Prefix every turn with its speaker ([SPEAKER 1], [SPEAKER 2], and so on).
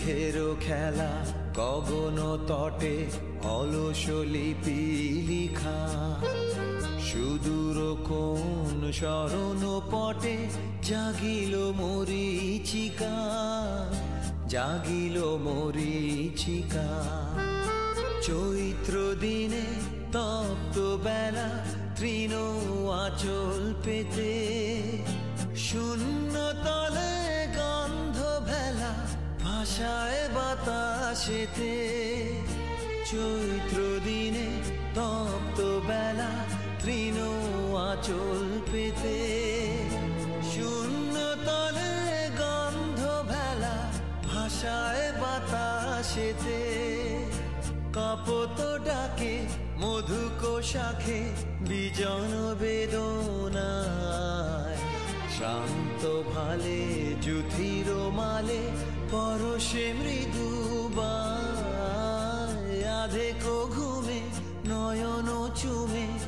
[SPEAKER 1] মেঘেরও খেলা গগন তটে অলস লিপি লিখা, সুদূর কোন স্মরণ পটে জাগিল মরীচিকা, জাগিল মরীচিকা। চৈত্র দিনে তপ্ত বেলা তৃণ আঁচল পেতে, শূন্য তলে গন্ধ ভেলা ভাষায় বাতাসেতে। চৈত্র দিনে তপ্ত বেলা তৃণ আঁচল পেতে, শূন্য তলে গন্ধ ভেলা ভাষায় বাতাসেতে। কাপত ডাকে মধুক শাখে বিজন বেদনায়, শান্ত ভালে যুথির মালে পরশে মৃদু বায়। আধেক